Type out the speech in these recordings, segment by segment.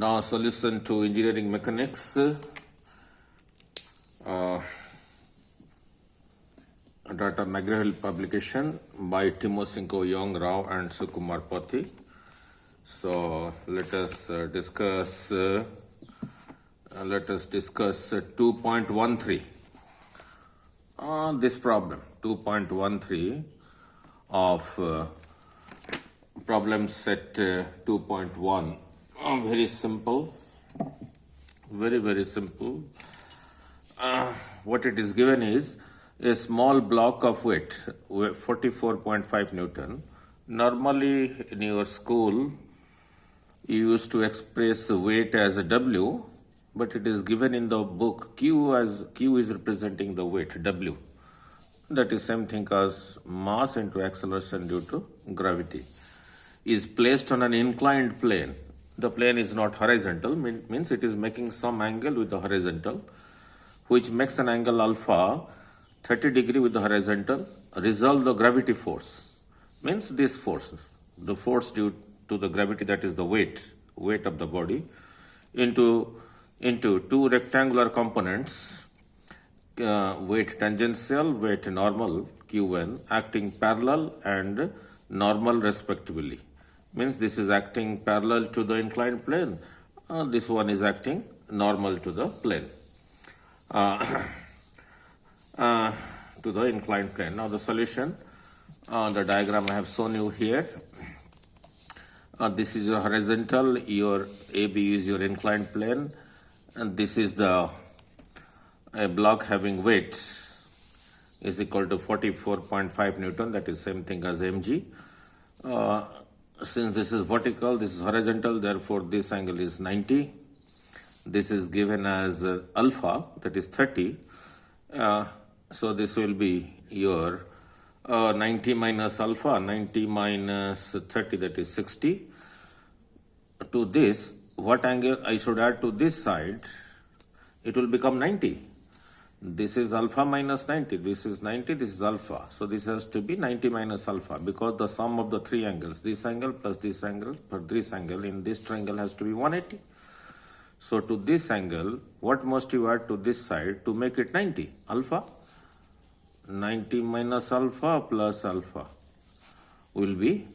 Now solution to engineering mechanics. Data McGraw-Hill publication by Timoshenko, Young, Rao and Sukumar Pati. So let us discuss 2.13. This problem 2.13 of problem set 2.1. Very simple, very simple. What it is given is a small block of weight 44.5 Newton. Normally in your school you used to express weight as a W, but it is given in the book Q as Q is representing the weight W. That is same thing as mass into acceleration due to gravity is placed on an inclined plane. The plane is not horizontal, means it is making some angle with the horizontal, which makes an angle alpha 30 degree with the horizontal. Resolve the gravity force, means this force, the force due to the gravity, that is the weight of the body, into two rectangular components, weight tangential, weight normal Qn, acting parallel and normal respectively. Means this is acting parallel to the inclined plane, this one is acting normal to the plane, to the inclined plane. Now the solution, the diagram I have shown you here. This is your horizontal, your AB is your inclined plane, and this is a block having weight is equal to 44.5 Newton, that is same thing as mg. Since this is vertical, this is horizontal, therefore this angle is 90. This is given as alpha, that is 30. So this will be your 90 minus alpha, 90 minus 30, that is 60. To this, what angle I should add to this side? It will become 90. This is alpha minus 90, this is 90, this is alpha. So this has to be 90 minus alpha, because the sum of the three angles, this angle plus this angle plus this angle in this triangle has to be 180. So to this angle, what must you add to this side to make it 90? Alpha. 90 minus alpha plus alpha will be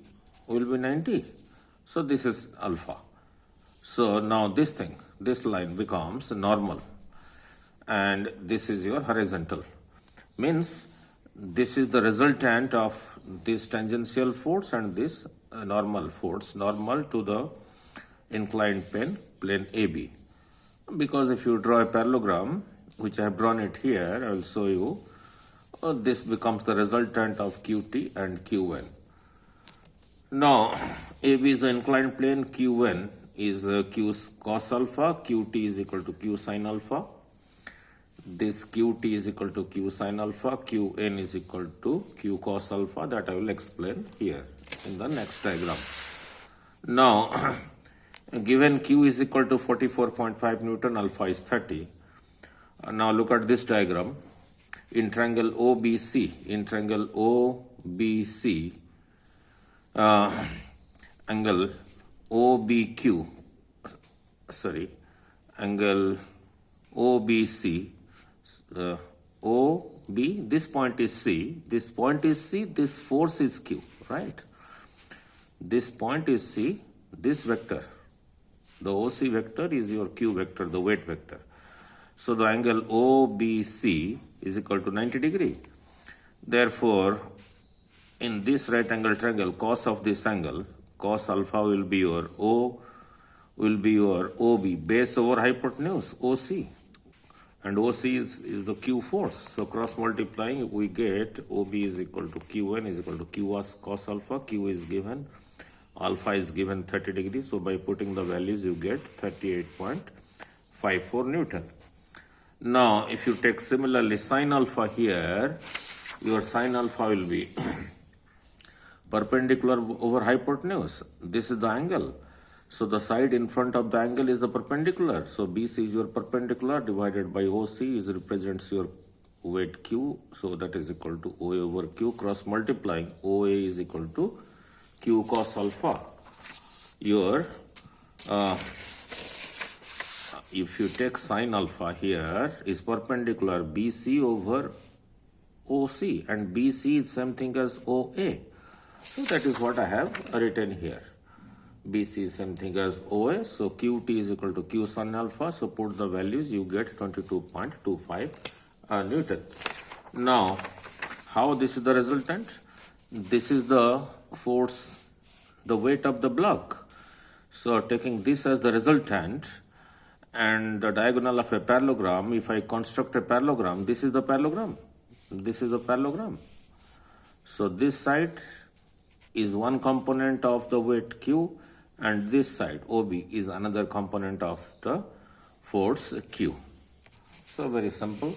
90. So this is alpha. So now this line becomes normal, and this is your horizontal. Means this is the resultant of this tangential force and this normal force, normal to the inclined plane AB. Because if you draw a parallelogram, which I have drawn it here, I will show you, this becomes the resultant of QT and QN. Now AB is the inclined plane, QN is Q cos alpha, QT is equal to Q sin alpha. This QT is equal to Q sin alpha, Qn is equal to Q cos alpha, that I will explain here in the next diagram. Now, given Q is equal to 44.5 Newton, alpha is 30. Now look at this diagram. In triangle OBC, angle OBQ, angle OBC, OB, this point is C, this force is Q, right? This point is C, this vector, the OC vector is your Q vector, the weight vector. So the angle OBC is equal to 90 degree. Therefore, in this right angle triangle, cos of this angle, cos alpha will be your OB, base over hypotenuse, OC. And OC is the Q force. So cross multiplying, we get OB is equal to Qn is equal to Q cos alpha. Q is given, alpha is given 30 degrees. So by putting the values, you get 38.54 Newton. Now, if you take similarly sin alpha here, your sin alpha will be perpendicular over hypotenuse. This is the angle. So the side in front of the angle is the perpendicular. So BC is your perpendicular divided by OC is represents your weight Q. So that is equal to OA over Q. Cross multiplying, OA is equal to Q cos alpha. Your if you take sine alpha here is perpendicular BC over OC, and BC is same thing as OA. So that is what I have written here. BC is same thing as OA, so QT is equal to Q sin alpha. So put the values, you get 22.25 Newton. Now, how this is the resultant? This is the force, the weight of the block. So taking this as the resultant and the diagonal of a parallelogram, if I construct a parallelogram, this is the parallelogram. This is the parallelogram. So this side is one component of the weight Q, and this side OB is another component of the force Q. So very simple.